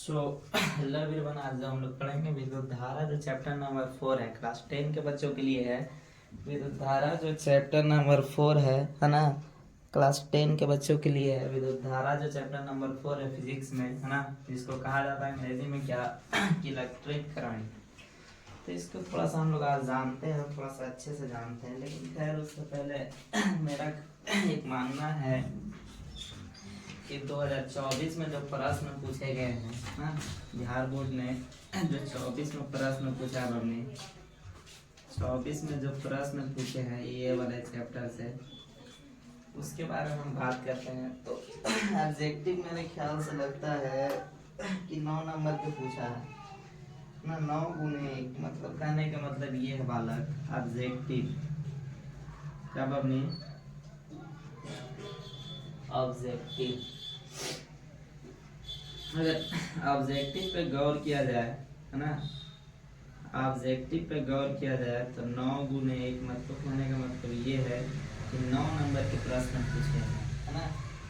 So hello everyone, आज हम लोग पढ़ेंगे विद्युत धारा जो चैप्टर नंबर 4 है, क्लास 10 के बच्चों के लिए है। विद्युत धारा जो चैप्टर नंबर 4 है ना, क्लास 10 के बच्चों के लिए है। विद्युत धारा जो चैप्टर नंबर 4 है फिजिक्स में, है ना, जिसको कहा जाता है अंग्रेजी में क्या कि इलेक्ट्रिक करंट। तो इसको थोड़ा सा हम लोग आज जानते हैं, थोड़ा सा अच्छे से जानते हैं, लेकिन खैर उससे पहले मेरा एक मानना है कि 2024 में जो प्रश्न पूछे गए हैं ना, बिहार बोर्ड ने जो 24 में प्रश्न पूछा है, हमने 24 में जो प्रश्न पूछे हैं ये वाले चैप्टर से, उसके बारे में हम बात करते हैं। तो ऑब्जेक्टिव मेरे ख्याल से लगता है कि 9 नंबर के पूछा है ना, 9 गुने 1, मतलब कहने का मतलब ये है बालक ऑब्जेक्टिव, क्या बबनी ऑब्जेक्टिव। अगर ऑब्जेक्टिव पे गौर किया जाए, है ना, ऑब्जेक्टिव पे गौर किया जाए तो 9 गुने 1, मतलब कहने का मतलब ये है कि 9 नंबर के प्रश्न पूछे हैं, है ना।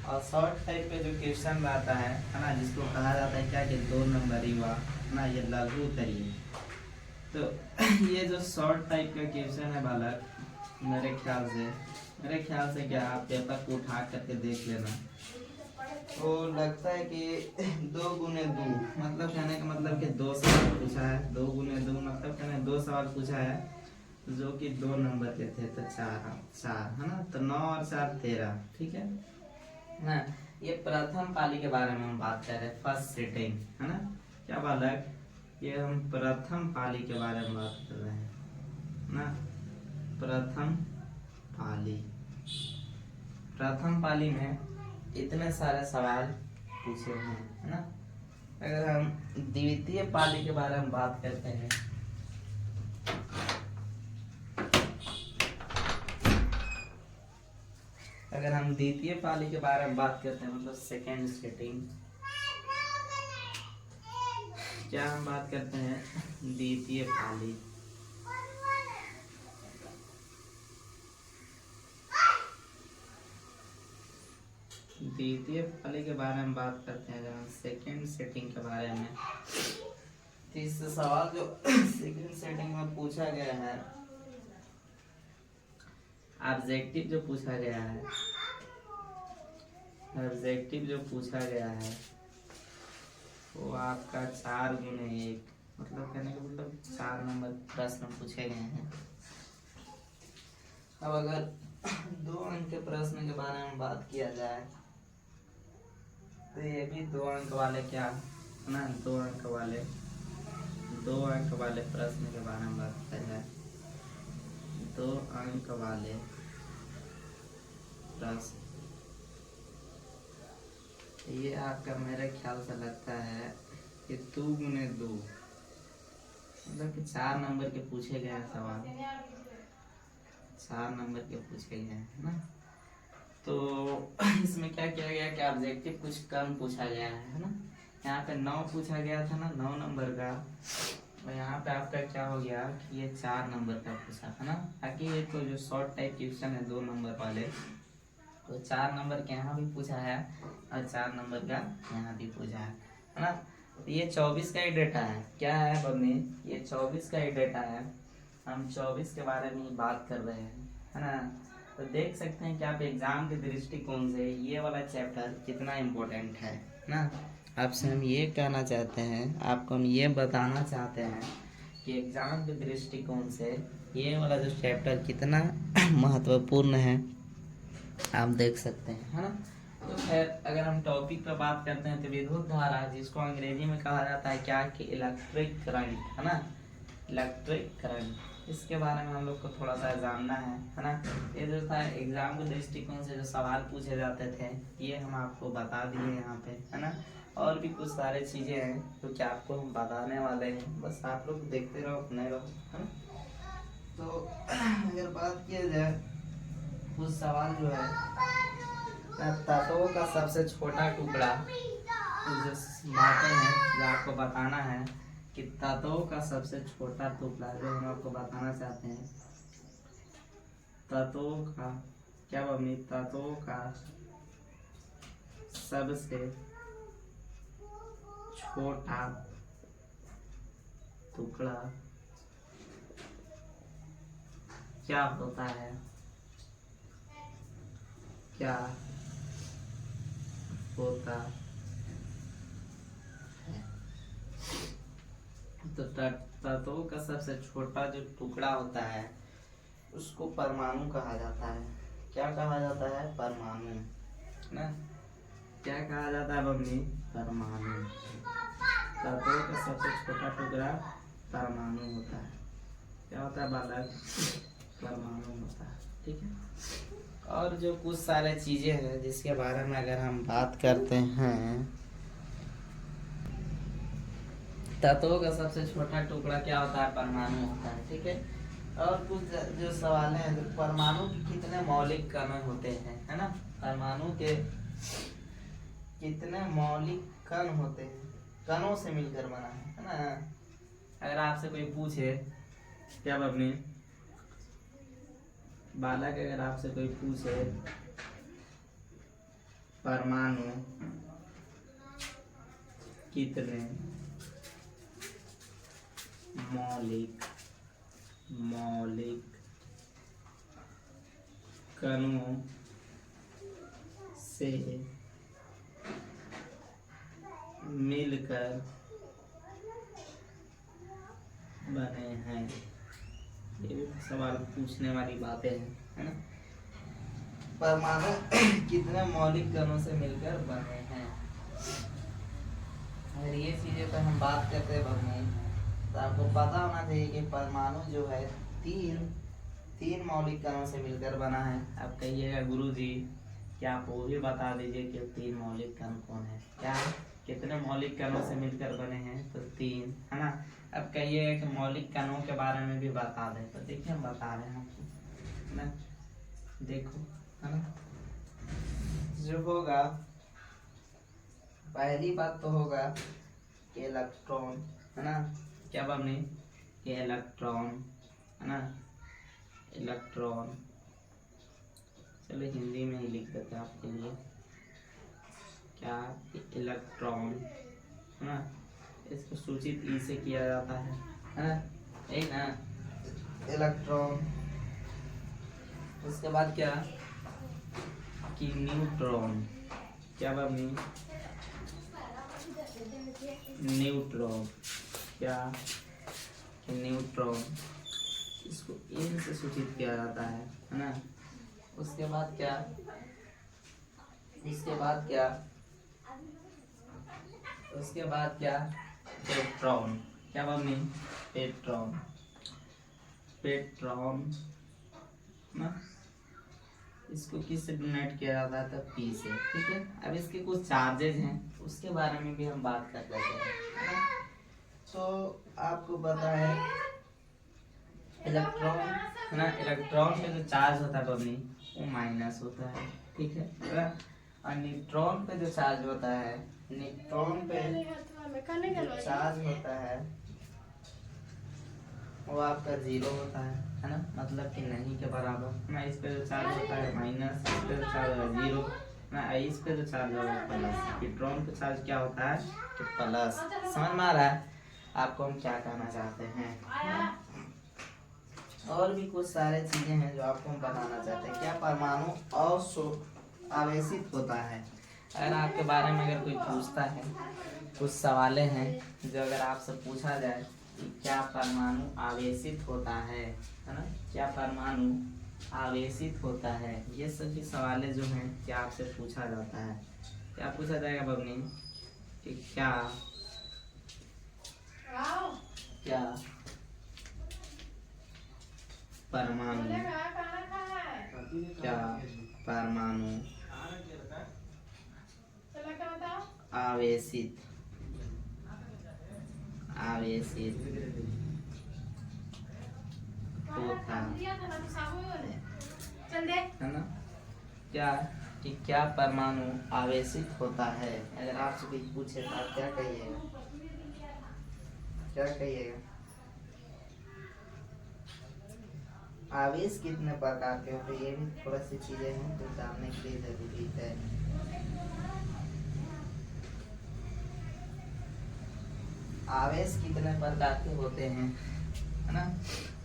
और शॉर्ट टाइप पे जो क्वेश्चन रहता है ना, जिसको कहा जाता है क्या कि 2 नंबर युवा, है ना, ये लघु उत्तरीय। तो ये जो शॉर्ट टाइप का क्वेश्चन है बालक, मेरे ख्याल से क्या आप पेपर को उठा करके देख लेना, तो लगता है कि 2 गुने 2, मतलब कहने का मतलब कि 2 सवाल पूछा है। 2 गुने 2 मतलब कहने 2 सवाल पूछा है जो कि 2 नंबर के थे, तो 4 है ना, तो 9 और 4 13, ठीक है ना। ये प्रथम पाली के बारे में हम बात कर रहे हैं, फर्स्ट सिटिंग, है ना। क्या बालक, ये हम प्रथम पाली के बारे में बात कर रहे हैं ना, प्रथम पाली। प्रथम पाली में इतने सारे सवाल पूछे हैं, है ना। अगर हम द्वितीय पाली के बारे में बात करते हैं, अगर हम द्वितीय पाली के बारे में बात करते हैं, मतलब सेकेंड सिटिंग, क्या हम बात करते हैं द्वितीय पाली। द्वितीय पाली के बारे में बात करते हैं, अगर हम सेकेंड सेटिंग के बारे में, तो इस सवाल जो सेकेंड सेटिंग में पूछा गया है, ऑब्जेक्टिव जो पूछा गया है, ऑब्जेक्टिव जो पूछा गया है वो आपका 4 गुने 1, मतलब कहने का मतलब 4 नंबर प्रश्न पूछे गए हैं। अब अगर 2 अंक के प्रश्न के बारे में बात किया जाए, तो ये भी 2 अंक वाले क्या ना, 2 अंक वाले प्रश्न के बारे में बात किया जाए, 2 अंक वाले प्रश्न, ये आपका मेरे ख्याल से लगता है कि 2 गुने 2, मतलब कि 4 नंबर के पूछे गए हैं सवाल, 4 नंबर के पूछे गए हैं ना। तो इसमें क्या किया गया कि ऑब्जेक्टिव कुछ कम पूछा गया है ना। यहाँ पे 9 पूछा गया था ना, 9 नंबर का, और यहाँ पे आपका क्या हो गया कि ये 4 नंबर का पूछा था ना। ताकि ये तो जो शॉर्ट टाइप क्वेश्चन है 2 नंबर वाले, तो 4 नंबर के यहाँ भी पूछा है और 4 नंबर का यहाँ भी पूछा है ना। तो ये 24 का ही डेटा है, क्या है बबनी, ये 24 का ही डेटा है। हम 24 के बारे में ही बात कर रहे हैं, है ना। तो देख सकते हैं कि आप एग्जाम के दृष्टिकोण से ये वाला चैप्टर कितना इम्पोर्टेंट है ना। आपसे हम ये कहना चाहते हैं, आपको हम ये बताना चाहते हैं कि एग्जाम के दृष्टिकोण से ये वाला जो चैप्टर कितना महत्वपूर्ण है, आप देख सकते हैं, है ना। तो खैर अगर हम टॉपिक पर बात करते हैं, तो विद्युत धारा, जिसको अंग्रेजी में कहा जाता है क्या कि इलेक्ट्रिक करंट, है ना, इलेक्ट्रिक करंट, इसके बारे में हम लोग को थोड़ा सा जानना है ना। ये जो था एग्जाम के दृष्टिकोण से जो सवाल पूछे जाते थे, ये हम आपको बता दिए यहाँ पे, है ना। और भी कुछ सारे चीजें हैं जो कि आपको हम बताने वाले हैं, बस आप लोग देखते रहो, अपने रहो, है ना। तो अगर बात किया जाए, कुछ सवाल जो है, तत्वों का सबसे छोटा टुकड़ा, जो बातें हैं जो आपको बताना है कि तत्वों का सबसे छोटा टुकड़ा, जो हम आपको बताना चाहते हैं, तत्वों का क्या बनी, तत्वों का सबसे छोटा टुकड़ा क्या होता है? क्या होता है? तो तत्वों का सबसे छोटा जो टुकड़ा होता है उसको परमाणु कहा जाता है। क्या कहा जाता है? परमाणु ना। क्या कहा जाता है बबनी? परमाणु। तत्वों का सबसे छोटा टुकड़ा परमाणु होता है। क्या होता है बालक? परमाणु होता है। ठीक है। और जो कुछ सारे चीजें हैं जिसके बारे में अगर हम बात करते हैं, तत्वों का सबसे छोटा टुकड़ा क्या होता है? परमाणु होता है। ठीक है। और कुछ जो सवाल है, परमाणु के कितने मौलिक कण होते हैं, है ना? परमाणु के कितने मौलिक कण होते हैं? कणों से मिलकर बना है ना? अगर आपसे कोई पूछे, क्या बबनी बालक, अगर आपसे कोई पूछे परमाणु कितने मौलिक कणों से मिलकर बने हैं, ये भी सवाल पूछने वाली बातें हैं, है ना? परमाणु कितने मौलिक कणों से मिलकर बने हैं। अगर ये चीजें पर हम बात करते हैं बबनी, तो आपको पता होना चाहिए कि परमाणु जो है तीन मौलिक कणों से मिलकर बना है। अब कहिएगा गुरुजी क्या आप वो भी बता दीजिए कि तीन मौलिक कण कौन है? क्या कितने मौलिक कणों से मिलकर बने हैं? तो तीन, है ना? अब कहिएगा कि मौलिक कणों के बारे में भी बता दें, तो देखिए हम बता रहे हैं आपको, है ना? देखो, है ना? जो होगा, पहली बात तो होगा कि इलेक्ट्रॉन, है ना? क्या बमनी? ये इलेक्ट्रॉन, है ना? इलेक्ट्रॉन, चलो हिंदी में ही लिख देते हैं आपके लिए। क्या? इलेक्ट्रॉन, है ना? इसको सूचित ई से किया जाता है ना? यही ना? इलेक्ट्रॉन। उसके बाद क्या कि न्यूट्रॉन। क्या बमनी? न्यूट्रॉन। क्या कि न्यूट्रॉन, इसको इन से सूचित किया जाता है ना? उसके बाद क्या? उसके बाद क्या? उसके बाद क्या? पेट्रॉन। क्या बमनी? पेट्रॉन। पेट्रॉन ना, इसको किस से डोनेट किया जाता है? तो पी से। ठीक है। अब इसके कुछ चार्जेज हैं, उसके बारे में भी हम बात कर लेते हैं, है ना? तो आपको पता है इलेक्ट्रॉन, है ना? इलेक्ट्रॉन पे जो चार्ज होता है बबनी वो माइनस होता है। ठीक है। और न्यूट्रॉन पे जो चार्ज होता है, न्यूट्रॉन पे जो चार्ज होता है वो आपका जीरो होता है ना? मतलब कि नहीं के बराबर ना। इस पे जो चार्ज होता है माइनस, इस पे जो चार्ज होता है जीरो ना, इस पे जो चार्ज होता है प्लस। न्यूट्रॉन पे चार्ज क्या होता है? तो प्लस। समझ में आ रहा है आपको हम क्या कहना चाहते हैं? और भी कुछ सारे चीजें हैं जो आपको हम बताना चाहते हैं। क्या परमाणु आवेशित होता है? अगर आपके बारे में अगर कोई पूछता है, कुछ सवालें हैं जो अगर आपसे पूछा जाए कि क्या परमाणु आवेशित होता है ना? क्या परमाणु आवेशित होता है? ये सभी सवालें जो हैं क्या आपसे पूछा जाता है। क्या पूछा जाएगा बबनी कि क्या परमाणु आवेशित होता है ना? क्या कि क्या परमाणु आवेशित होता है? अगर आपसे कोई पूछे तो आप क्या कहिएगा? क्या कहिएगा? आवेश कितने प्रकार के होते हैं, ये भी थोड़ा सी चीजें हैं जो जानने के लिए जरूरी है। आवेश कितने प्रकार के होते हैं, है ना।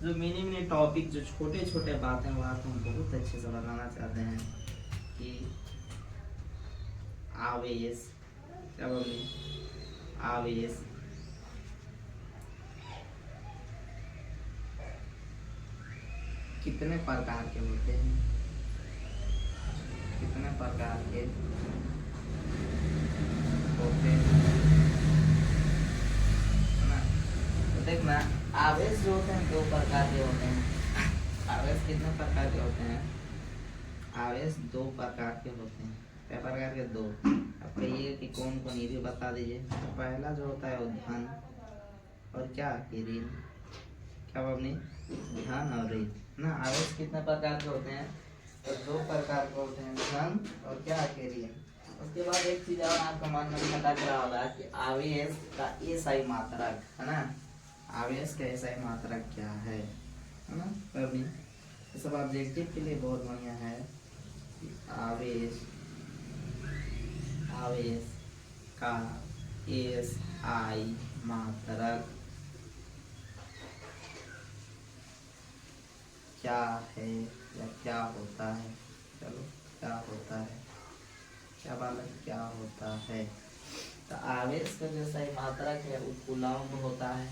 जो मिनी मिनी टॉपिक, जो छोटे छोटे बातें वो आप हम बहुत अच्छे से बताना चाहते हैं कि आवेश, क्या बोलिए, आवेश कितने प्रकार के होते हैं, कितने प्रकार के होते हैं, है ना। तो देखना, आवेश जो होते हैं 2 प्रकार के होते हैं। आवेश कितने प्रकार के होते हैं, आवेश 2 प्रकार के होते हैं। क्या प्रकार के? 2। अब कहिए कि कौन कौन, ये भी बता दीजिए। तो पहला जो होता है वो धन और क्या, कि ऋण। क्या बोलनी, धन और ऋण, ना। आवेश कितने प्रकार के होते हैं, तो 2 प्रकार के होते हैं, धन और क्या, कि ऋण। उसके बाद एक चीज और आपका मन में खटक रहा होगा कि आवेश का एसआई मात्रक, है ना। आवेश का एसआई मात्रक क्या है ना। अभी ये सब ऑब्जेक्टिव के लिए बहुत बढ़िया है। आवेश, आवेश का एसआई मात्रक क्या है या क्या होता है। चलो, क्या होता है, क्या बालक, क्या होता है। तो आवेश का जो सही मात्रक है वो कूलम्ब होता है।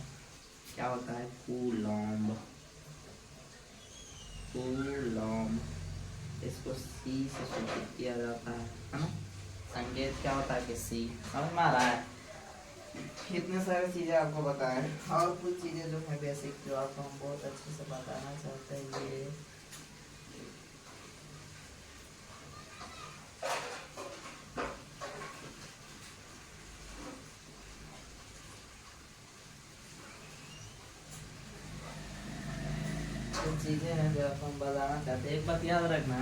क्या होता है, कूलम्ब, कूलम्ब। इसको सी से सूचित किया जाता है ना। संकेत क्या होता है कि सी। समझ में आ रहा है। इतने सारी चीजें आपको बताएं, और कुछ चीजें जो है बेसिक, जो आपको हम बहुत अच्छे से बताना चाहते हैं। ये कुछ चीजें हैं जो आपको हम बताना चाहते हैं। एक बात याद रखना,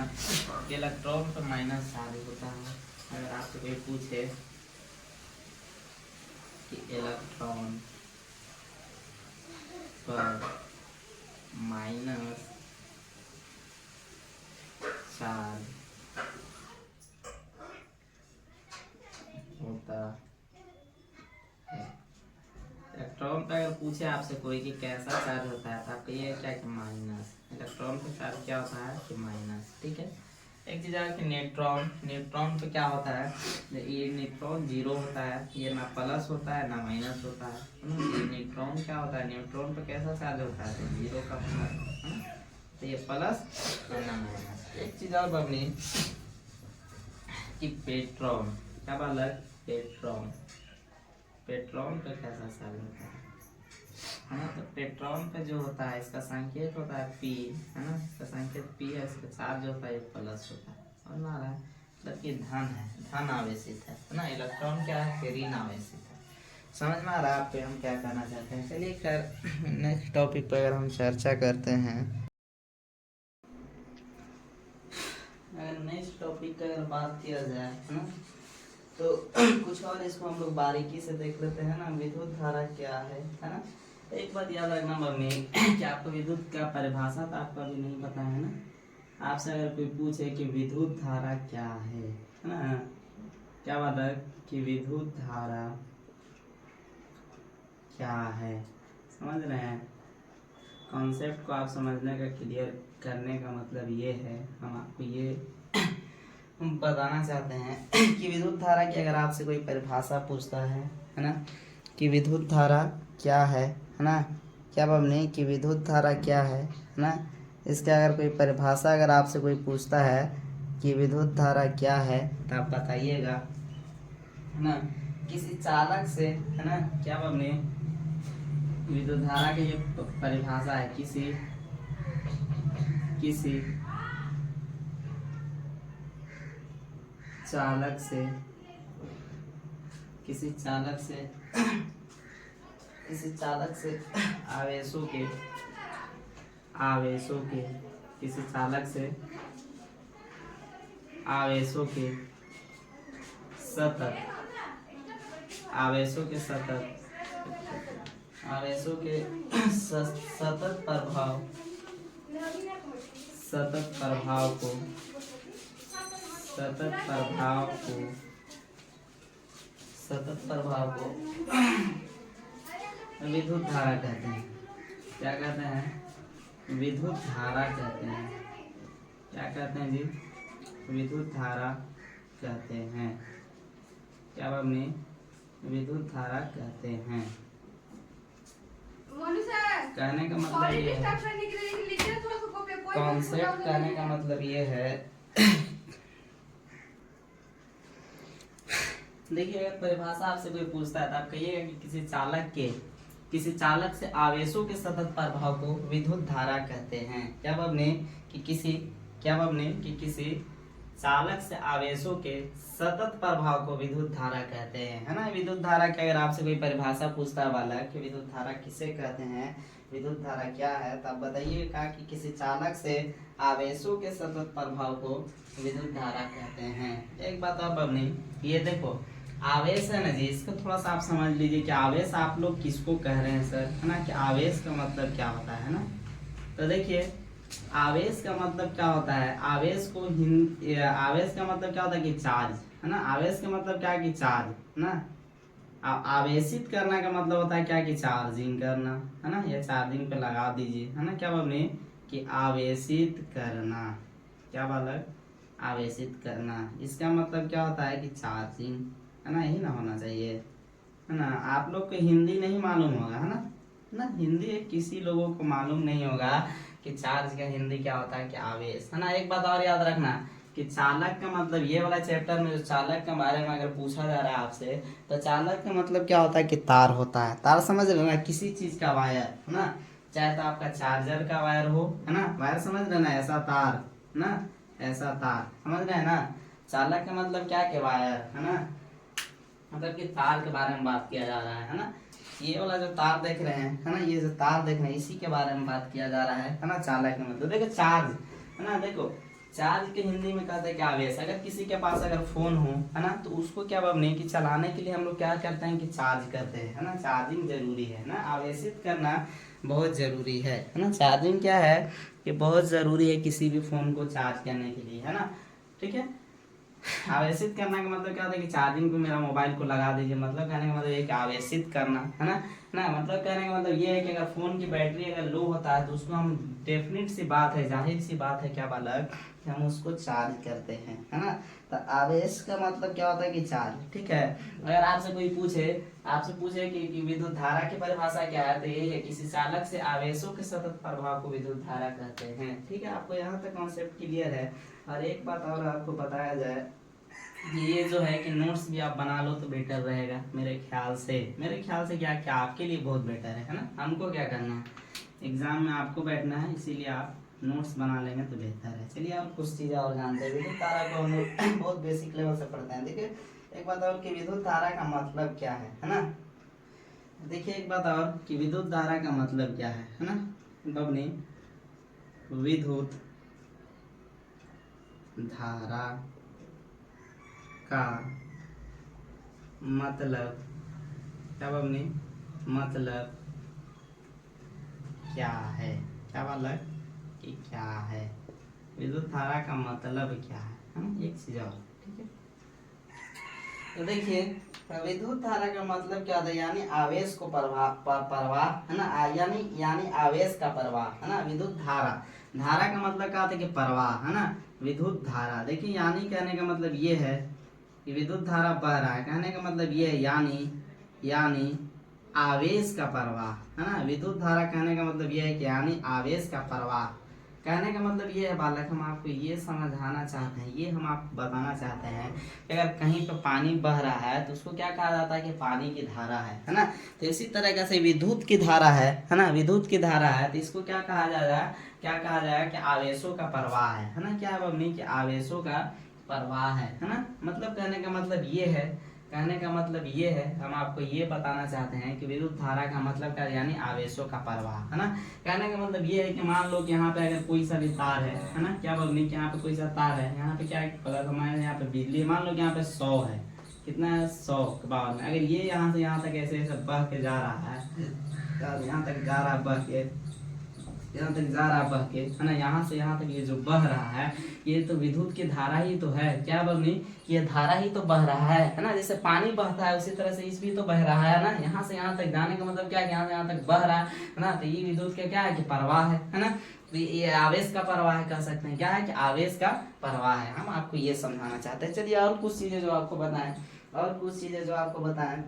इलेक्ट्रॉन पर माइनस चार्ज होता है। अगर आपसे कोई पूछे कि इलेक्ट्रॉन पर माइनस चार्ज होता है, इलेक्ट्रॉन पे अगर पूछे आपसे कोई कि कैसा चार्ज होता है, तो आप कहिए क्या, कि माइनस। इलेक्ट्रॉन पे चार्ज क्या होता है, कि माइनस। ठीक है। एक चीज है कि न्यूट्रॉन, न्यूट्रॉन पे क्या होता है, ये न्यूट्रॉन 0 होता है, ये ना प्लस होता है ना माइनस होता है। ये न्यूट्रॉन क्या होता है, न्यूट्रॉन पे कैसा चार्ज होता है, तो 0 का प्लस, है ना। तो ये प्लस और ना माइनस। एक चीज और बनी कि पेट्रॉन, क्या बालक, पेट्रॉन, पेट्रॉन पे कैसा चार्ज होता है ना। तो पेट्रॉन पे जो होता है, इसका संकेत होता है P, है ना। इसका संकेत P है, इसका चार्ज होता है प्लस होता है। समझ में आ रहा है। मतलब कि धन है, धन आवेशित है ना। इलेक्ट्रॉन क्या है, ऋण आवेशित है। समझ में आ रहा है आपको हम क्या करना चाहते हैं। चलिए खैर, नेक्स्ट टॉपिक पर अगर हम चर्चा करते हैं, अगर नेक्स्ट टॉपिक का अगर बात किया जाए, है ना, तो कुछ और इसको हम लोग बारीकी से देख लेते हैं ना। विद्युत धारा क्या है ना। एक बात याद रखना मम्मी, कि आपको विद्युत का परिभाषा तो आपको अभी नहीं पता है ना। आपसे अगर कोई पूछे कि विद्युत धारा क्या है ना, क्या बात है, कि विद्युत धारा क्या है, समझ रहे हैं। कॉन्सेप्ट को आप समझने का, क्लियर करने का मतलब ये है, हम आपको ये हम बताना चाहते हैं कि विद्युत धारा की अगर आपसे कोई परिभाषा पूछता है ना, कि विद्युत धारा क्या है ना, क्या बमनी, कि विद्युत धारा क्या है ना। इसके अगर कोई परिभाषा अगर आपसे कोई पूछता है कि विद्युत धारा क्या है, तो आप बताइएगा, है ना। किसी चालक से, है ना, क्या बमनी, विद्युत धारा की जो परिभाषा है, किसी चालक से, किसी चालक से आवेशों के किसी चालक से आवेशों के सतत सतत प्रभाव को विद्युत धारा कहते हैं। क्या कहते हैं? विद्युत धारा कहते हैं। क्या कहते हैं जी? विद्युत धारा कहते हैं। क्या हमने विद्युत धारा कहते हैं। कहने का मतलब ये है, कॉन्सेप्ट कहने का मतलब ये है देखिए, अगर परिभाषा आपसे कोई पूछता है तो आप कहिएगा कि किसी चालक से आवेशों के सतत प्रभाव को विद्युत धारा कहते हैं। क्या हमने कि किसी चालक से आवेशों के सतत प्रभाव को विद्युत धारा कहते हैं, है ना। विद्युत धारा की अगर आपसे कोई परिभाषा पूछता है बालक कि विद्युत धारा किसे कहते हैं, विद्युत धारा क्या है, तो आप बताइएगा कि किसी चालक से आवेशों के सतत प्रभाव को विद्युत धारा कहते हैं। एक बात आप अपनी ये देखो, आवेश है ना जी, इसको थोड़ा सा आप समझ लीजिए कि आवेश आप लोग किसको कह रहे हैं सर, है ना, कि आवेश का मतलब क्या होता है ना। तो देखिए, आवेश का मतलब क्या होता है, आवेश का मतलब क्या होता है कि चार्ज, है ना। आवेश का मतलब क्या है कि चार्ज, है ना। आवेशित करना का मतलब होता है क्या कि चार्जिंग करना, है ना। ये चार्जिंग पे लगा दीजिए, है ना। क्या बोले कि आवेशित करना, क्या बालक, आवेशित करना, इसका मतलब क्या होता है कि चार्जिंग, है ना। यही ना होना चाहिए, है ना। आप लोग को हिंदी नहीं मालूम होगा, है ना हिंदी किसी लोगों को मालूम नहीं होगा कि चार्ज का हिंदी क्या होता है कि आवेश, है ना। एक बात और याद रखना कि चालक का मतलब, ये वाला चैप्टर में जो चालक के बारे में अगर पूछा जा रहा है आपसे, तो चालक का मतलब क्या होता है कि तार होता है। तार समझ रहे ना, किसी चीज का वायर, है ना, चाहे तो आपका चार्जर का वायर हो, है ना, वायर समझ रहे ना, ऐसा तार ना, ऐसा तार समझ रहे हैं ना। चालक का मतलब क्या के वायर, है ना, मतलब कि तार के बारे में बात किया जा रहा है ना। ये वाला जो तार देख रहे हैं, है ना, ये जो तार देख रहे हैं, इसी के बारे में बात किया जा रहा है ना। चालक का मतलब देखो चार्ज, है ना। देखो चार्ज के हिंदी में कहते हैं कि आवेश। अगर किसी के पास अगर फोन हो, है ना, तो उसको क्या बोलने कि चलाने के लिए हम लोग क्या करते हैं कि चार्ज करते हैं, है ना। चार्जिंग जरूरी है ना, आवेशित करना बहुत जरूरी है ना। चार्जिंग क्या है कि बहुत जरूरी है किसी भी फोन को चार्ज करने के लिए, है ना। ठीक है, आवेशित करना का मतलब क्या होता है कि चार्जिंग पे मेरा मोबाइल को लगा दीजिए, मतलब कहने का मतलब ये कि आवेशित करना, है ना मतलब कहने का मतलब ये है कि अगर फोन की बैटरी अगर लो होता है तो उसको हम, डेफिनेट सी बात है, जाहिर सी बात है क्या बालक, कि हम उसको चार्ज करते हैं, है ना। तो आवेश का मतलब क्या होता है कि चार्ज। ठीक है, अगर आपसे कोई पूछे कि विद्युत धारा की परिभाषा क्या है, तो यही है किसी चालक से आवेशों के सतत प्रभाव को विद्युत धारा कहते हैं। ठीक है, आपको यहाँ तक कॉन्सेप्ट क्लियर है। और एक बात और आपको बताया जाए, ये जो है कि नोट्स भी आप बना लो तो बेटर रहेगा मेरे ख्याल से क्या क्या आपके लिए बहुत बेटर है ना। हमको क्या करना है, एग्जाम में आपको बैठना है, इसीलिए आप नोट्स बना लेंगे तो बेहतर है। चलिए आप कुछ चीज़ें और जानते हैं। विद्युत धारा को हम लोग बहुत बेसिक लेवल से पढ़ते हैं। देखिए एक बात और कि विद्युत धारा का मतलब क्या है ना। देखिए एक बात और कि विद्युत धारा का मतलब क्या है ना। बबनी, विद्युत धारा का मतलब, क्या बबनी, मतलब क्या है, क्या बालक कि क्या है, विद्युत धारा का मतलब क्या है ना। एक चीज और, ठीक है। तो देखिए विद्युत धारा का मतलब क्या होता है, यानी आवेश को प्रवाह, है ना, यानी आवेश का प्रवाह, है ना। विद्युत धारा का मतलब क्या होता है कि प्रवाह, है ना। विद्युत धारा, देखिए यानी कहने का मतलब ये है कि विद्युत धारा बह रहा है, कहने का मतलब ये है यानी आवेश का प्रवाह, है ना। विद्युत धारा कहने का मतलब ये है कि यानी आवेश का प्रवाह, कहने का मतलब ये है बालक, हम आपको ये समझाना चाहते हैं, ये हम आपको बताना चाहते हैं कि अगर कहीं पर पानी बह रहा है तो उसको क्या कहा जाता है कि पानी की धारा है ना। तो इसी तरह से विद्युत की धारा है ना, विद्युत की धारा है तो इसको क्या कहा जाएगा, कि आवेशों का प्रवाह है ना। क्या है बबनी, कि आवेशों का प्रवाह है ना। मतलब कहने का मतलब ये है, हम आपको ये बताना चाहते हैं कि विद्युत धारा का मतलब क्या, यानी आवेशों का प्रवाह, है ना। कहने का मतलब ये है कि मान लो कि यहाँ पे अगर कोई सा भी तार है ना, क्या बोलनी कि यहाँ पे कोई सा तार है, यहाँ पे क्या है, हमारे यहाँ पे बिजली, मान लो कि यहाँ पे 100 है, कितना है 100 के बाद में अगर ये यहाँ से यहाँ तक ऐसे ऐसे बह के जा रहा है, यहाँ तक जा रहा है बह के, यहाँ तक जा रहा बह के, है ना, यहाँ से यहाँ तक ये जो बह रहा है ये तो विद्युत की धारा ही तो है। क्या बबनी, ये धारा ही तो बह रहा है ना, जैसे पानी बहता है उसी तरह से इस भी तो बह रहा है ना। यहाँ से यहाँ तक जाने का मतलब क्या है, यहाँ से यहाँ तक बह रहा है ना, तो ये विद्युत का क्या है कि प्रवाह है ना। तो ये आवेश का प्रवाह कह सकते हैं, क्या है कि आवेश का प्रवाह है। हम आपको ये समझाना चाहते हैं। चलिए और कुछ चीजें जो आपको बताएं, और कुछ चीजें जो आपको बताएं।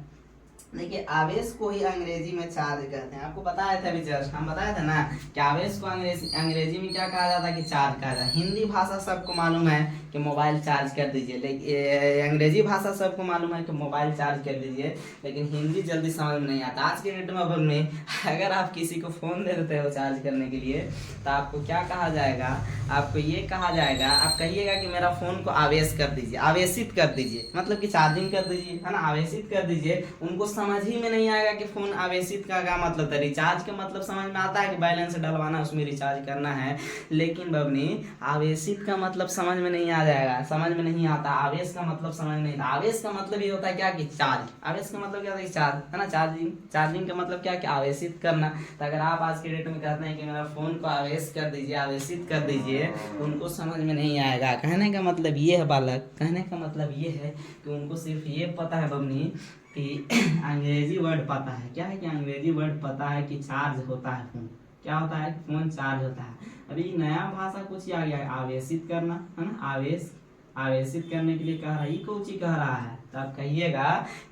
देखिए आवेश को ही अंग्रेजी में चार्ज कहते हैं। आपको बताया था अभी जस्ट, हम बताया था ना कि आवेश को अंग्रेजी में क्या कहा जाता है कि चार्ज कहा जाता है। हिंदी भाषा सबको मालूम है कि मोबाइल चार्ज कर दीजिए, लेकिन अंग्रेजी भाषा सबको मालूम है कि मोबाइल चार्ज कर दीजिए, लेकिन हिंदी जल्दी समझ में नहीं आता। आज के डेट में अगर आप किसी को फोन दे देते हो चार्ज करने के लिए तो आपको क्या कहा जाएगा, आपको ये कहा जाएगा, आप कहिएगा कि मेरा फोन को आवेश कर दीजिए, आवेशित कर दीजिए, मतलब कि चार्जिंग कर दीजिए, है ना, आवेशित कर दीजिए। उनको समझ ही में नहीं आएगा कि फोन आवेशित का क्या मतलब था। रिचार्ज का मतलब समझ में आता है कि बैलेंस डलवाना, उसमें रिचार्ज करना है, लेकिन बबनी आवेशित का मतलब समझ में नहीं आ जाएगा, समझ में नहीं आता। आवेश का मतलब समझ नहीं आता। आवेश का मतलब ये होता है क्या कि चार्ज, आवेश का मतलब क्या होता है चार्ज, है ना, चार्जिंग। चार्जिंग का मतलब क्या कि आवेशित करना। तो अगर आप आज के डेट में कहते हैं कि मेरा फोन को आवेश कर दीजिए, आवेशित कर दीजिए, उनको समझ में नहीं आएगा। कहने का मतलब ये है बालक, कहने का मतलब ये है कि उनको सिर्फ ये पता है बबनी कि अंग्रेजी वर्ड पता है, क्या है कि अंग्रेजी वर्ड पता है कि चार्ज होता है फोन, क्या होता है फोन चार्ज होता है। अभी नया भाषा कुछ आ गया है, आवेशित करना, है ना, आवेश, आवेशित करने के लिए कह रहा है, ये कौन चीज कह रहा है। तो आप कहिएगा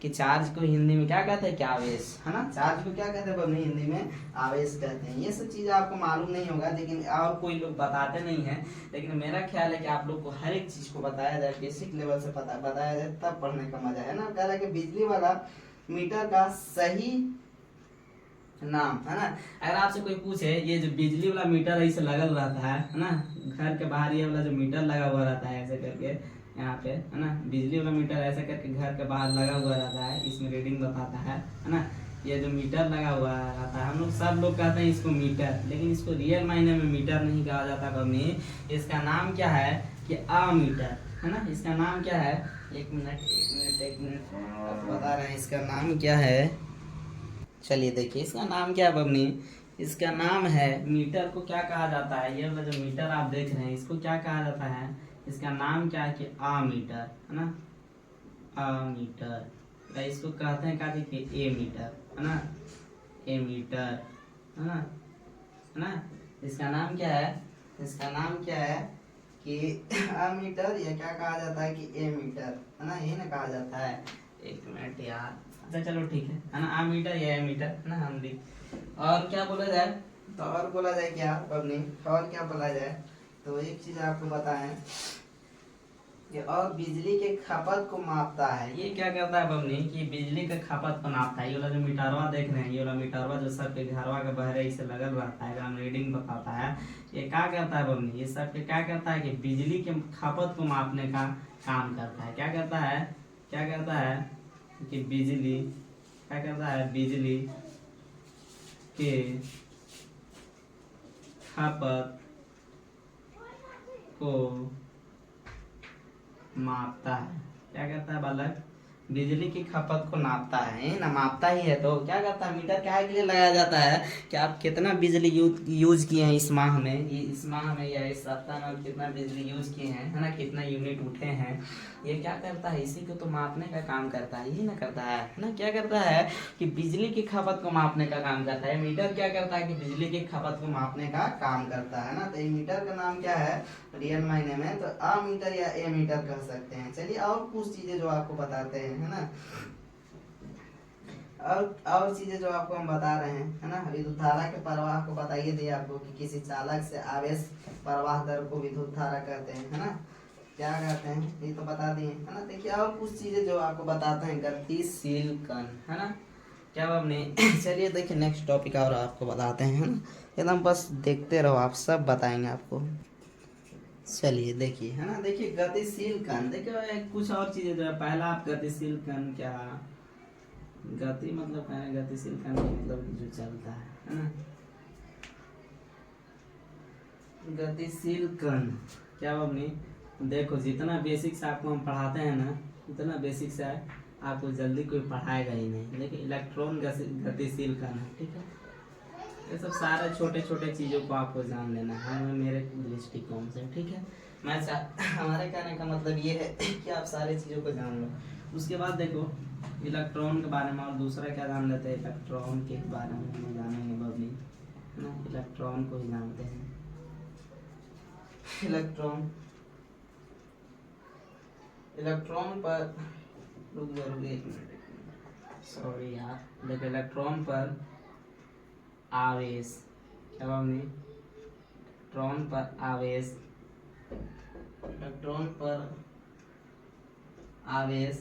कि चार्ज को हिंदी में क्या कहते हैं कि आवेश, है ना, चार्ज को क्या कहते हैं बबनी हिंदी में आवेश कहते हैं। ये सब चीज आपको मालूम नहीं होगा, लेकिन और कोई लोग बताते नहीं है, लेकिन मेरा ख्याल है कि आप लोग को हर एक चीज को बताया जाए, बेसिक लेवल से बताया जाए, तब पढ़ने का मजा है ना। कह रहा है कि बिजली वाला मीटर का सही नाम, है ना। अगर आपसे कोई पूछे ये जो बिजली वाला मीटर ऐसे लगल रहता है ना, घर के बाहर ये वाला जो मीटर लगा हुआ रहता है ऐसे करके, यहाँ पे, है ना, बिजली वाला मीटर ऐसे करके घर के बाहर लगा हुआ रहता है, इसमें रीडिंग बताता है ना। ये जो मीटर लगा हुआ रहता है, हम लोग सब लोग कहते हैं इसको मीटर, लेकिन इसको रियल मायने में मीटर नहीं कहा जाता बबनी। इसका नाम क्या है कि अमीटर, है ना। इसका नाम क्या है, एक मिनट आपको बता रहे हैं इसका नाम क्या है। चलिए देखिए इसका नाम क्या है बबनी, इसका नाम है, मीटर को क्या कहा जाता है, ये वाला जो मीटर आप देख रहे हैं इसको क्या कहा जाता है, इसका नाम क्या है कि अमीटर, है ना, अमीटर। तो इसको कहते हैं कि ए मीटर, है ना, ए मीटर, है ना। इसका नाम क्या है, इसका नाम क्या है कि अमीटर, या क्या कहा जाता है कि ए मीटर, है ना, ये ना कहा जाता है। एक मिनट यार, अच्छा चलो ठीक है ना, अमीटर या एमीटर, है ना, हम भी। और क्या बोला जाए, तो और बोला जाए क्या बबनी, और क्या बोला जाए, तो एक चीज आपको बताएं कि और बिजली के खपत को मापता है। ये क्या करता है बबनी कि बिजली के खपत को नापता है। ये वाला जो मीटरवा देख रहे हैं, ये वाला मीटरवा जो सबके घरवा के बहरे से लगल रहता है, हम रीडिंग बताता है, ये क्या करता है बबनी, ये सब क्या करता है कि बिजली के खपत को मापने का काम करता है। क्या करता है, क्या करता है कि बिजली, क्या करता है, बिजली के खपत को मापता है। क्या करता है बालक, बिजली की खपत को नापता है ना, मापता ही है। तो क्या करता है, मीटर क्या के लिए लगाया जाता है कि आप कितना बिजली यूज किए हैं इस माह में, इस माह में या इस सप्ताह में कितना बिजली यूज किए हैं, है ना, कितना यूनिट उठे हैं, ये क्या करता है, इसी को तो मापने का काम करता है, यही ना करता है ना। क्या करता है कि बिजली की खपत को मापने का काम करता है। मीटर क्या करता है कि बिजली की खपत को मापने का काम करता है ना। तो ये मीटर का नाम क्या है रियल मायने में, तो अमीटर या ए मीटर कह सकते हैं। चलिए और कुछ चीजें जो आपको बताते हैं, है ना, और चीजें जो आपको हम बता रहे हैं, है ना। विद्युत धारा के प्रवाह को बताइए दिए आपको कि किसी चालक से आवेश प्रवाह दर को विद्युत धारा कहते हैं, है ना, क्या कहते हैं, ये तो बता दिए, है ना। देखिए और कुछ चीजें जो आपको बताते हैं, गतिशील कण, है ना, क्या आपने चलिए देखिए नेक्स्ट टॉपिक और आपको बताते हैं, है ना, एकदम बस देखते रहो, आप सब बताएंगे आपको। चलिए देखिए, है ना, देखिए गतिशील कण, देखिए कुछ और चीजें जो है, पहला आप गतिशील कण क्या, गति मतलब क्या है, गतिशील कण मतलब जो चलता है ना, गतिशील कण क्या आपने, देखो जितना बेसिक से आपको हम पढ़ाते हैं ना, उतना बेसिक से आपको जल्दी कोई पढ़ाएगा ही नहीं, लेकिन इलेक्ट्रॉन गतिशील कण है, ठीक है। ये सब सारे छोटे छोटे चीज़ों को आपको जान लेना है मेरे दृष्टिकोण से, ठीक है। हमारे कहने का मतलब ये है कि आप सारी चीज़ों को जान लो। उसके बाद देखो इलेक्ट्रॉन के बारे में और दूसरा क्या जान लेते हैं, इलेक्ट्रॉन के बारे में हम जानेंगे बबली, है ना। इलेक्ट्रॉन को ही जानते हैं। इलेक्ट्रॉन पर रुक जाओ एक मिनट, सॉरी यार। देखो इलेक्ट्रॉन पर आवेश, क्या बबली, इलेक्ट्रॉन पर आवेश, इलेक्ट्रॉन पर आवेश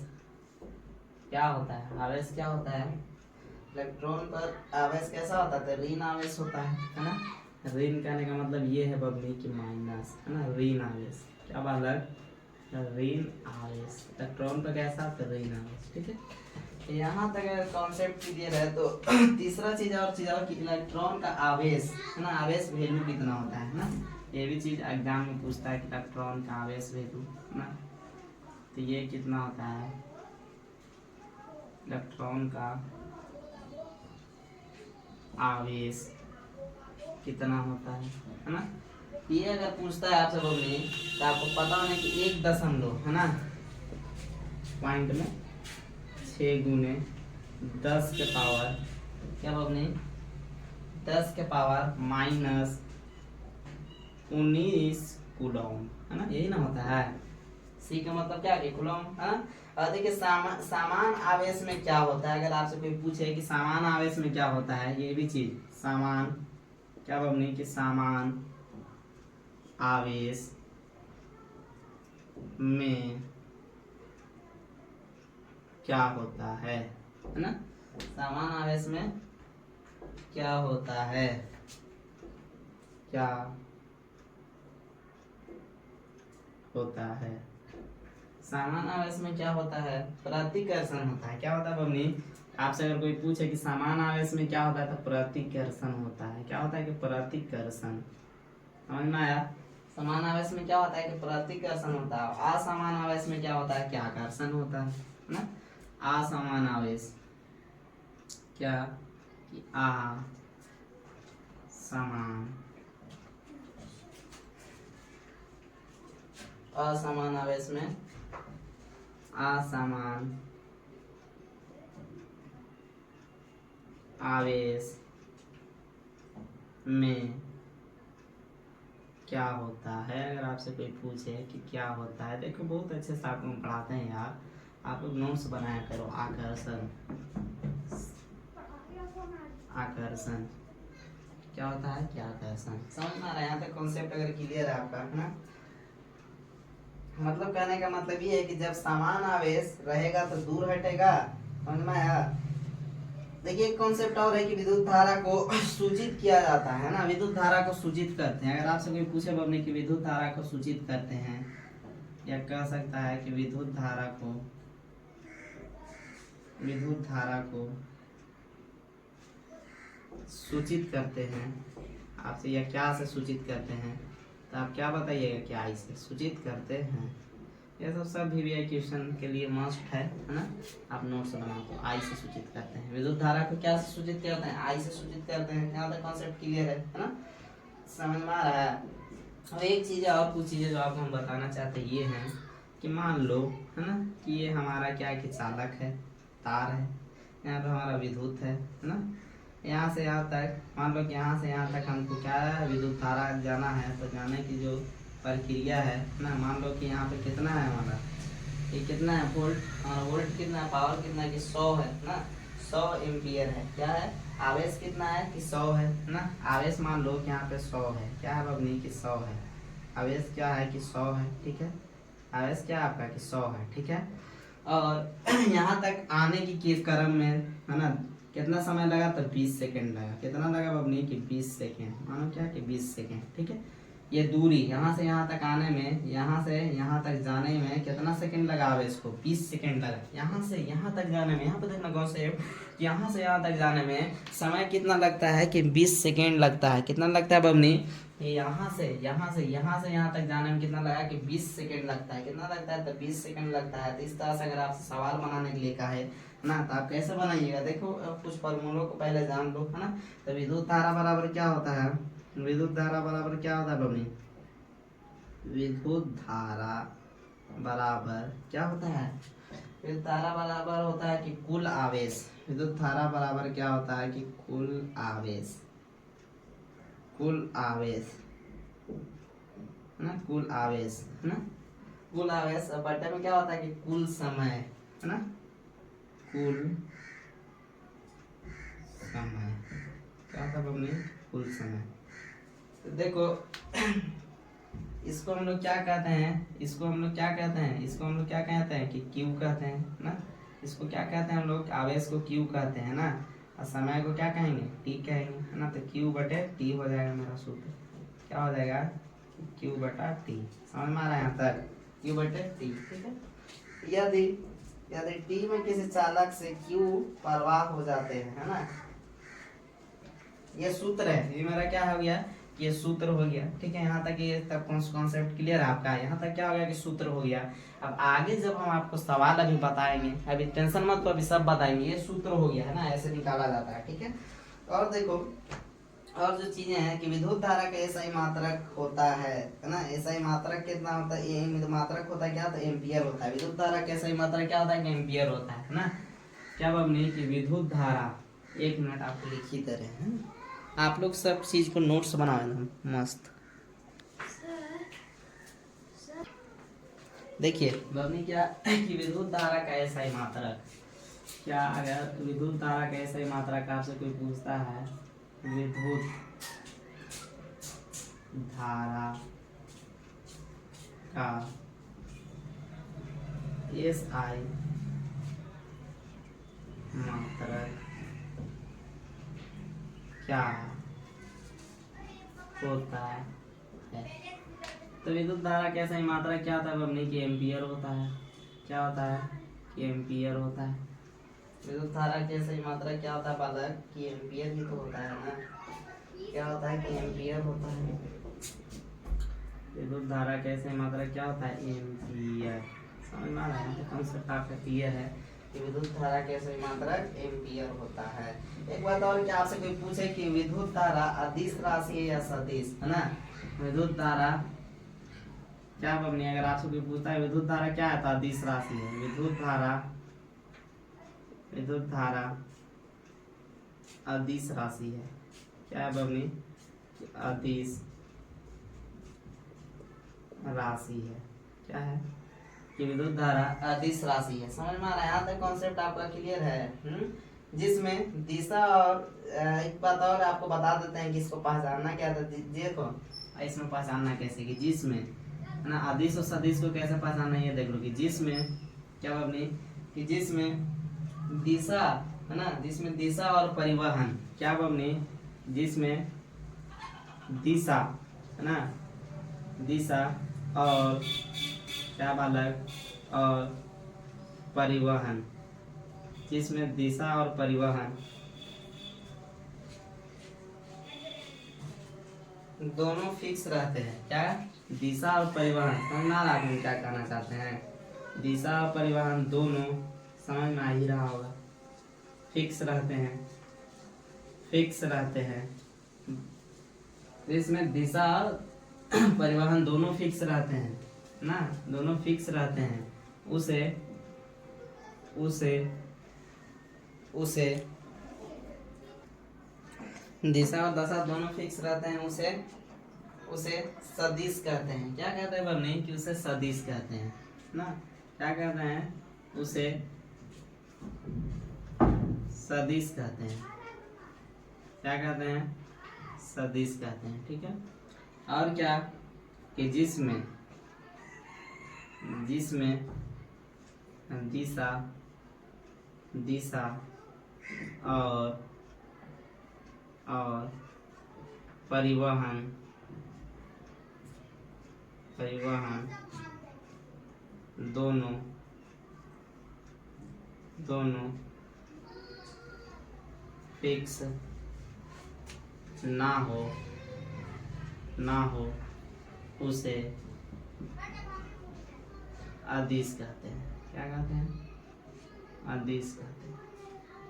क्या होता है, आवेश क्या होता है। इलेक्ट्रॉन पर आवेश कैसा होता है, ऋण आवेश होता है ना। ऋण कहने का मतलब ये है बबली कि माइनस, है ना, ऋण आवेश। क्या बात है, ऋण आवेश। इलेक्ट्रॉन पर कैसा होता है, ऋण आवेश, ठीक है। यहाँ तक अगर कॉन्सेप्ट क्लियर है तो तीसरा चीज और कि इलेक्ट्रॉन का आवेश, है ना, आवेश वैल्यू कितना होता है ना। ये भी चीज एग्जाम में पूछता है कि इलेक्ट्रॉन का आवेश वैल्यू, है ना, तो ये कितना होता है, इलेक्ट्रॉन का आवेश कितना होता है ना। ये अगर पूछता है आपसे बोलने तो आपको पता होना कि 1 है ना, पॉइंट में 6 गुने 10 के पावर, क्या बोलने, 10 के पावर माइनस 19 कूलम, है ना, यही ना होता है। सी का मतलब क्या है, कूलम, है ना। और देखिए समान आवेश में क्या होता है, अगर आपसे कोई पूछे कि समान आवेश में क्या होता है, ये भी चीज समान, क्या बोलने कि समान आवेश में क्या होता है ना, समान आवेश में क्या होता है, क्या होता है, समान आवेश में क्या होता है, प्रतिकर्षण होता है। क्या होता है बबनी, आपसे अगर कोई पूछे कि समान आवेश में क्या होता है तो प्रतिकर्षण होता है। क्या होता है कि प्रतिकर्षण, समझ में आया। समान आवेश में क्या होता है कि प्रतिकर्षण होता है। असमान आवेश में क्या होता है कि आकर्षण होता है ना। असमान आवेश क्या कि असमान आवेश में असमान आवेश में क्या होता है। अगर आपसे कोई पूछे कि क्या होता है, देखो बहुत अच्छे से आपको पढ़ाते हैं यार, आप लोग नोट्स बनाया करो। आकर्षण, आकर्षण क्या होता है, क्या आकर्षण, समझ में आ रहा है। यहाँ तक कॉन्सेप्ट अगर क्लियर है आपका, है ना। मतलब कहने का मतलब ये है कि जब समान आवेश रहेगा तो दूर हटेगा, समझ में आया। देखिए एक कॉन्सेप्ट और है कि विद्युत धारा को सूचित किया जाता है ना, विद्युत धारा को सूचित करते हैं। अगर आपसे कोई पूछे बबने कि विद्युत धारा को सूचित करते हैं, या कह सकता है कि विद्युत धारा को सूचित करते हैं आपसे, या क्या से सूचित करते हैं, तो आप क्या बताइएगा कि आई से सूचित करते हैं। ये सब VVI क्वेश्चन के लिए मस्ट है ना। आप नोट्स बनाओ तो आई से सूचित करते हैं, विद्युत धारा को क्या से सूचित करते हैं, आई से सूचित करते हैं। यहाँ तक कॉन्सेप्ट क्लियर है ना, समझ में आ रहा है। और एक चीज़ और कुछ चीज़ें जो आपको हम बताना चाहते हैं ये हैं कि मान लो, है ना, कि ये हमारा क्या है कि चालक है, तार है, यहाँ पर हमारा विद्युत है ना। यहाँ से यहाँ तक मान लो कि यहाँ से यहाँ तक हमको क्या है, विद्युत धारा जाना है, तो जाने की जो प्रक्रिया है ना, मान लो कि यहाँ पे कितना है हमारा, ये कितना है वोल्ट, और वोल्ट कितना है, पावर कितना है कि 100 है ना, 100 एम्पियर है। क्या है, आवेश कितना है कि 100 है ना। आवेश मान लो कि यहाँ पे 100 है, क्या है बबनी कि 100 है। आवेश क्या है कि 100 है, ठीक है। आवेश क्या है आपका कि 100 है, ठीक है। और यहाँ तक आने की क्रम में, है ना, कितना समय लगा, तो 20 सेकेंड लगा। कितना लगा बबनी कि 20 सेकेंड, मानो क्या कि 20 सेकेंड, ठीक है। ये दूरी यहाँ से यहाँ तक आने में, यहाँ से यहाँ तक जाने में कितना सेकंड लगा आवेश को, 20 सेकंड लगा। यहाँ से यहाँ तक जाने में, यहाँ पे देखना कॉन्सेप्ट, यहाँ से यहाँ तक जाने में समय कितना लगता है कि 20 सेकंड लगता है। कितना लगता है बबनी, यहाँ से यहाँ तक जाने में कितना लगा कि 20 सेकंड लगता है। कितना लगता है, तो 20 सेकंड लगता है। तो इस तरह से अगर आपसे सवाल बनाने के लिए कहा है ना। तो आप कैसे बनाइएगा, देखो कुछ फॉर्मूलों को पहले जान लो, है ना। तो विद्युत धारा बराबर क्या होता है, विद्युत धारा बराबर क्या होता है बबनी, विद्युत धारा बराबर क्या होता है, विद्युत धारा बराबर होता है कि कुल आवेश, विद्युत धारा बराबर क्या होता है कि कुल आवेश, कुल आवेश, है ना, कुल आवेश, है ना, कुल आवेश बटे में क्या होता है कि कुल समय, है ना, कुल समय क्या होता है बबनी, कुल समय। तो देखो इसको हम लोग क्या कहते हैं, इसको हम लोग क्या कहते हैं, इसको हम लोग क्या कहते हैं कि क्यू कहते हैं ना, इसको क्या कहते हैं हम लोग, आवेश को क्यू कहते हैं ना, और समय को क्या कहेंगे, टी कहेंगे, है ना। तो क्यू बटे टी हो जाएगा मेरा सूत्र, क्या हो जाएगा, क्यू बटा टी। समझ में आ रहा है यहाँ तक, क्यू बटे टी, ठीक है। यदि यदि टी में किसी चालक से क्यू प्रवाह हो जाते हैं, है ना, ये सूत्र है, ये मेरा क्या हो गया, ये सूत्र हो गया, ठीक है। यहाँ तक ये तब कॉन्सेप्ट क्लियर है आपका, यहाँ तक क्या हो गया कि सूत्र हो गया। अब आगे जब हम आपको सवाल अभी बताएंगे, अभी टेंशन मत तो अभी सब बताएंगे, ये सूत्र हो गया, है ना, ऐसे निकाला जाता है, ठीक है। और देखो और जो चीजें हैं कि विद्युत धारा का एसआई मात्रक होता है ना, एसआई मात्रक कितना होता है, ये मात्रक होता है क्या, तो एम्पियर होता है। विद्युत धारा का एसआई मात्रक क्या होता है कि एम्पियर होता है ना। क्या बबनी कि विद्युत धारा, एक मिनट आपको लिख ही दे रहे हैं, आप लोग सब चीज को नोट्स बनाओ ना मस्त। देखिए बबनी क्या कि विद्युत धारा का एसआई मात्रक, क्या अगर विद्युत धारा का एसआई मात्रक आपसे कोई पूछता है, विद्युत धारा का एसआई मात्रक क्या होता है, तो विद्युत धारा का एसआई मात्रक क्या होता है बबनी की एम्पियर होता है, क्या होता है कि एम्पियर होता है। विद्युत धारा का एसआई मात्रक क्या होता है बालक कि एम्पियर ही तो होता है ना, क्या होता है कि एम्पियर होता है। विद्युत धारा का एसआई मात्रक क्या होता है, एम्पियर। समझ में आ रहा है, कॉन्सेप्ट आपका क्लियर है कि विद्युत धारा का एसआई मात्रक एम्पियर होता है। एक बात और कि आपसे कोई पूछे कि विद्युत धारा अदिश राशि है या सदिश, है ना, विद्युत धारा क्या बबनी, अगर आपसे कोई पूछता है विद्युत धारा क्या है तो अदिश राशि है। विद्युत धारा अदिश राशि है, क्या है बबनी, अदिश राशि है, क्या है कि विद्युत धारा अदिश राशि है। समझ में आ रहा है, यहाँ तक कॉन्सेप्ट आपका क्लियर है। जिसमें दिशा और एक बात और आपको बता देते हैं कि इसको पहचानना क्या था, देखो इसमें पहचानना कैसे कि जिसमें, है ना, अदिश और सदिश को कैसे पहचानना ये देख लो कि जिसमें क्या बबनी कि जिसमें दिशा, है ना, जिसमें दिशा और परिवहन, क्या बबनी, जिसमें दिशा, है ना, दिशा और क्या बालक और परिवहन, जिसमें दिशा और परिवहन दोनों फिक्स रहते हैं, क्या दिशा और परिवहन। समझना आप क्या कहना चाहते हैं, दिशा और परिवहन दोनों समझ में आ ही रहा होगा, फिक्स रहते हैं, फिक्स रहते हैं। इसमें दिशा और परिवहन दोनों फिक्स रहते हैं ना, दोनों फिक्स रहते हैं, उसे उसे उसे दिशा और दशा दोनों फिक्स रहते हैं, उसे सदिश कहते हैं। क्या कहते हैं बबनी कि उसे सदिश कहते हैं ना, क्या कहते हैं, उसे सदिश कहते हैं, क्या कहते हैं, सदिश कहते हैं, ठीक है। और क्या कि जिसमें दिशा और परिवहन दोनों फिक्स ना हो उसे अदिश कहते हैं। क्या कहते हैं, अदिश कहते हैं।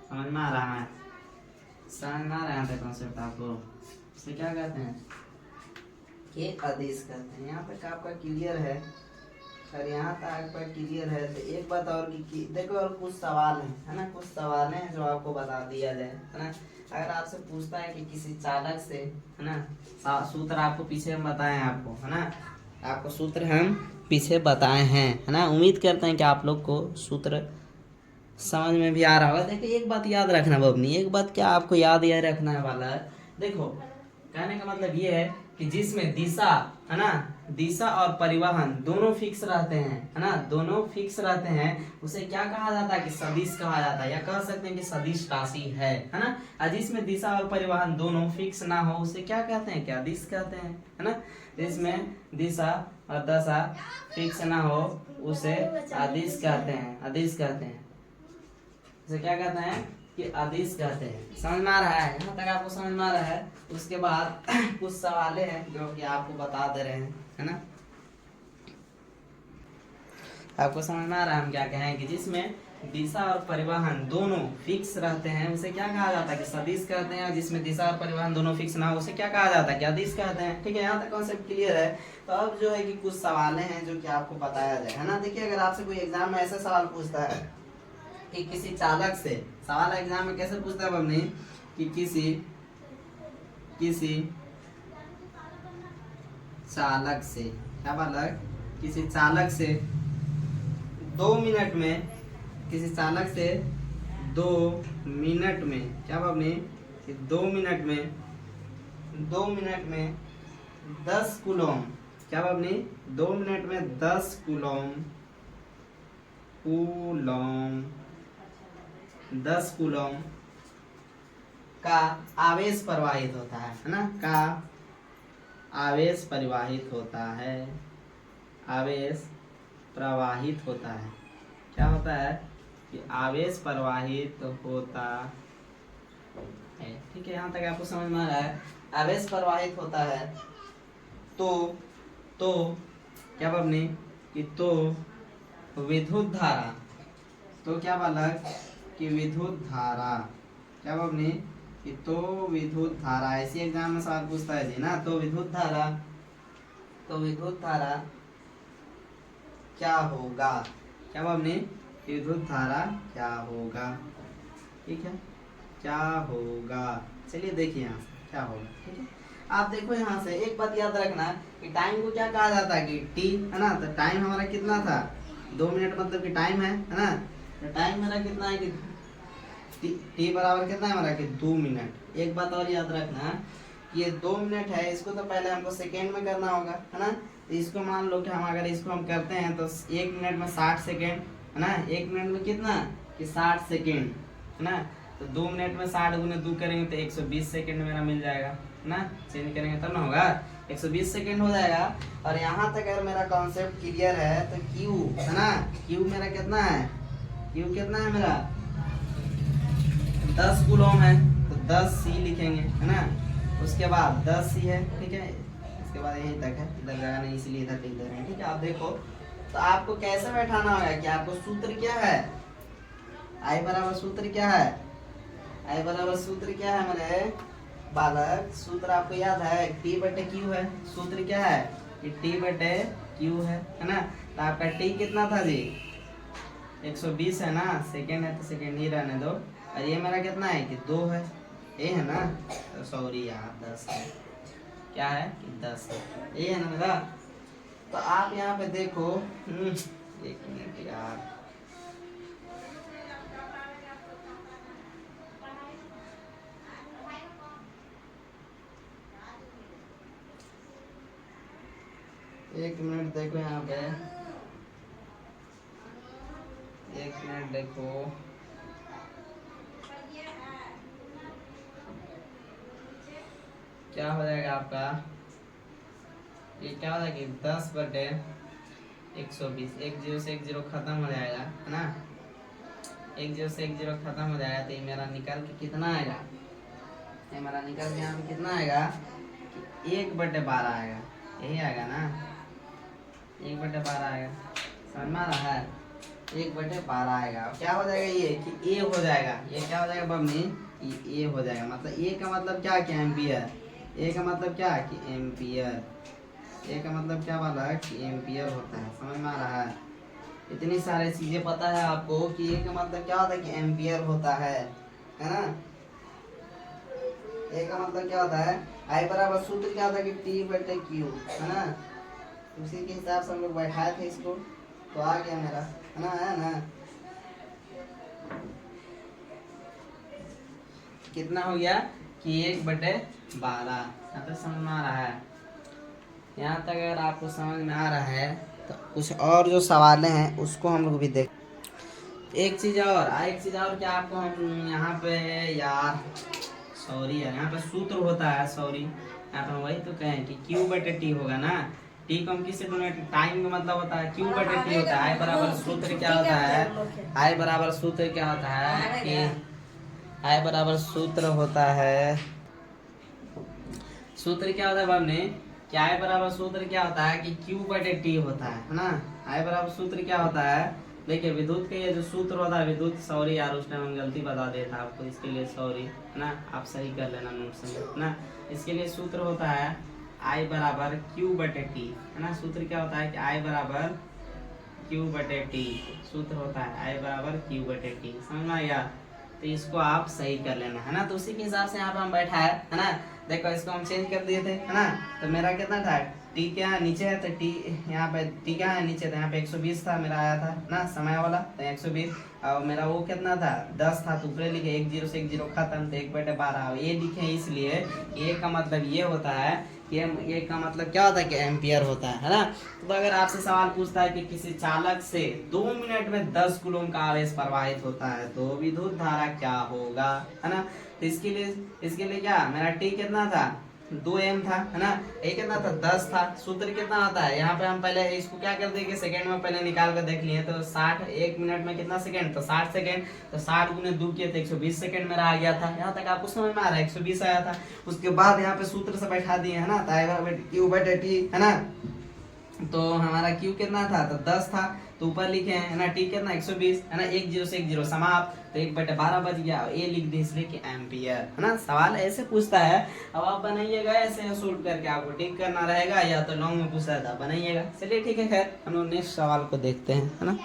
समझ में आ रहा है? समझ में आ रहा है कॉन्सेप्ट आपको? इसे क्या कहते हैं? ये अदिश कहते हैं। यहाँ तक आपका क्लियर है? और यहाँ तक आपका क्लियर है तो एक बात और की देखो, और कुछ सवाल है ना, कुछ सवाल हैं जो आपको बता दिया जाए, है ना। अगर आपसे पूछता है कि किसी चालक से, है ना, सूत्र आपको पीछे हम बताए आपको, है ना, आपको सूत्र हम पीछे बताए हैं, है ना। उम्मीद करते हैं कि आप लोग को सूत्र समझ में भी आ रहा होगा। देखिए एक बात याद रखना बबनी, एक बात क्या आपको याद यह रखना है वाला है। देखो कहने का मतलब ये है कि जिसमें दिशा, है ना, दिशा और परिवहन दोनों फिक्स रहते हैं, है ना, दोनों फिक्स रहते हैं, उसे क्या कहा जाता है? कि सदिश कहा जाता है, या कह सकते हैं कि सदिश राशि है ना। और जिसमें दिशा और परिवहन दोनों फिक्स ना हो उसे क्या कहते हैं? क्या अदिश कहते हैं, है ना। जिसमें दिशा और दशा फिक्स ना हो उसे अदिश कहते हैं, अदिश कहते हैं। इसे क्या कहते हैं? कि अदिश कहते हैं। समझ में आ रहा है? यहाँ तक आपको समझ में आ रहा है? उसके बाद कुछ सवाल हैं जो कि आपको बता दे रहे हैं, है ना। आपको समझ में आ रहा है हम क्या कहें? कि जिसमें दिशा और परिवहन दोनों फिक्स रहते हैं उसे क्या कहा जाता है? कि सदिश कहते हैं। और जिसमें दिशा और परिवहन दोनों फिक्स ना हो उसे क्या कहा जाता है? कि अदिश कहते हैं। ठीक है, यहाँ तक कॉन्सेप्ट क्लियर है? तो अब जो है कि कुछ सवाल हैं जो कि आपको बताया जाए, है ना। देखिए अगर आपसे कोई एग्जाम में ऐसा सवाल पूछता है कि किसी चालक से, सवाल एग्जाम में कैसे पूछता है बबनी? कि किसी चालक से, क्या बालक? किसी चालक से 2 मिनट में, किसी चालक से 2 मिनट में, क्या बबनी? कि 2 मिनट में 10 कूलम, क्या बबनी? 2 मिनट में 10 कूलम 10 कूलम का आवेश प्रवाहित होता है ना, का आवेश प्रवाहित होता है, आवेश प्रवाहित होता है। क्या होता है? कि आवेश प्रवाहित होता है। ठीक है, यहाँ तक आपको समझ में आ रहा है? आवेश प्रवाहित होता है तो क्या बबनी? कि तो विद्युत धारा, तो क्या बालक? कि विद्युत धारा, क्या बबनी? कि तो विद्युत धारा, ऐसी एग्जाम में सवाल पूछता है जी ना। तो विद्युत धारा क्या होगा? क्या बबनी? विद्युत धारा क्या होगा? ठीक है, क्या होगा? चलिए देखिए यहाँ से क्या होगा। ठीक है, आप देखो यहाँ से एक बात याद रखना कि टाइम को क्या कहा जाता है? कि टी, है ना। तो टाइम हमारा कितना था? 2 मिनट मतलब कि टाइम है ना। तो टाइम मेरा कितना है? कि टी बराबर कितना है हमारा? कि 2 मिनट। एक बात और याद रखना कि ये 2 मिनट है, इसको तो पहले हमको सेकेंड में करना होगा, है ना। तो इसको मान लो कि हम अगर इसको हम करते हैं तो 1 मिनट में 60 सेकेंड, है ना। 1 मिनट में कितना? कि 60 सेकेंड, है ना। तो 2 मिनट में 60 गुने 2 करेंगे तो 120 सेकेंड मेरा मिल जाएगा, है ना। चेंज करेंगे तब ना होगा, 120 सेकेंड हो जाएगा। और यहाँ तक अगर मेरा कॉन्सेप्ट क्लियर है तो क्यू, है ना, क्यू मेरा कितना है? क्यू कितना है मेरा? 10 कूलम है तो 10 सी लिखेंगे, है ना। उसके बाद 10 सी है, ठीक है। इसके बाद यहीं तक है, इधर जगह नहीं इसलिए इधर लिख दे रहे हैं। ठीक है, आप देखो तो आपको कैसे बैठाना होगा कि आपको सूत्र क्या है? आई बराबर सूत्र क्या है? आई बराबर सूत्र क्या है मेरे बालक? सूत्र आपको याद है? टी बटे क्यू है। सूत्र क्या है? कि टी बटे क्यू है ना। तो आपका टी कितना था जी? 120 है ना। सेकेंड है तो सेकेंड ही रहने दो। और ये मेरा कितना है? कि 2 है, ये है ना। तो सॉरी यार 10 है। क्या है? कि 10 है, ये है ना मेरा। तो आप यहाँ पे देखो, 1 मिनट यार, एक मिनट देखो यहाँ पे, 1 मिनट देखो। क्या हो जाएगा आपका? ये क्या हो जाएगा? 10 बटे 120, 1 0 से 1 0 खत्म हो जाएगा, है ना। 1 0 से 1 0 खत्म हो जाएगा तो ये मेरा निकल के कितना आएगा? ये मेरा निकल के यहाँ पे कितना आएगा? 1 बटे 12 आएगा, यही आएगा ना। 1 बटे 12 आएगा। समझ में आ रहा है? 1/12 आएगा। क्या हो जाएगा ये कि ए हो जाएगा, ये क्या हो जाएगा बमनी, ये ए हो जाएगा। मतलब ए का मतलब क्या कि एम्पियर, ए का मतलब क्या कि एम्पियर, ए का मतलब क्या वाला कि एम्पियर होता है। समझ में आ रहा है? इतनी सारी चीजें पता है आपको कि ए का मतलब क्या होता है कि एम्पियर होता है ना। ए का मतलब क्या होता है, आई बराबर सूत्र क्या होता है कि T/Q, है ना। उसी के हिसाब से हम लोग बैठाए थे इसको, तो आ गया मेरा, है ना, है ना। कितना हो गया कि 1/12। यहाँ तक समझ में आ रहा है? यहाँ तक अगर आपको समझ में आ रहा है तो कुछ और जो सवालें हैं उसको हम लोग भी देख। एक चीज और क्या आपको हम यहाँ पे यार, सॉरी यार, यहाँ पे सूत्र होता है, सॉरी यहाँ पे वही तो कहें कि Q/T होगा ना। टी को हम किससे डोनेट, टाइम का मतलब होता है Q/T होता है। आई बराबर सूत्र क्या होता है, आई बराबर सूत्र क्या होता है कि आई बराबर सूत्र होता है, सूत्र क्या होता है हमने, कि आई बराबर सूत्र क्या होता है कि Q/T होता है ना। आई बराबर सूत्र क्या होता है, देखिए विद्युत के ये जो सूत्र होता है, विद्युत, सॉरी यार उस टाइम हम गलती बता दिया था आपको, इसके लिए सॉरी, है ना। आप सही कर लेना नोट्स में, है ना। इसके लिए सूत्र होता है आई बराबर Q/T, है ना। सूत्र क्या होता है कि आई बराबर Q/T, सूत्र होता है आई बराबर Q/T। समझ में आ गया? तो इसको आप सही कर लेना, है ना। तो उसी के हिसाब से यहाँ पे हम बैठा है ना। देखो इसको हम चेंज कर दिए थे, है ना। तो मेरा कितना था, टी क्या नीचे है तो टी यहाँ पे, टी क्या है नीचे, तो यहाँ पे 120 था मेरा आया था ना समय वाला, तो 120। और मेरा वो कितना था 10 था, तो ऊपर लिखे 1 0 से 1 0 खत्म, तो 1/12। ये लिखे इसलिए, ए का मतलब ये होता है कि ए का मतलब क्या होता है कि एम्पियर होता है ना। तो अगर आपसे सवाल पूछता है कि किसी चालक से 2 मिनट में 10 कूलम का आवेश प्रवाहित होता है तो विद्युत धारा क्या होगा, है ना। तो इसके लिए क्या, मेरा टी कितना था 2m था, है ना। ए कितना था 10 था। सूत्र कितना आता है, यहाँ पे हम पहले इसको क्या कर देंगे, सेकंड में पहले निकाल कर देख लिए, तो 60, 1 मिनट में कितना सेकंड, तो 60 सेकंड, तो 60 गुने 2 किए तो 120 सेकंड मेरा आ गया था। यहाँ तक आपको समझ में आ रहा है, 120 आया था। उसके बाद यहाँ पे सूत्र से बैठा दिए, है ना, Q/T, है ना। तो हमारा Q कितना था, तो 10 था, तो ऊपर लिखे हैं, है ना। T कितना 120, है ना। 1 0 से 1 0 समाप्त, तो 1/12 बच गया। ये लिख दी इसलिए कि एम्पियर, है ना। सवाल ऐसे पूछता है, अब आप बनाइएगा ऐसे सोल्व करके, आपको टिक करना रहेगा, या तो लॉन्ग में पूछा था बनाइएगा। चलिए ठीक है, खैर हम लोग नेक्स्ट सवाल को देखते हैं, है ना।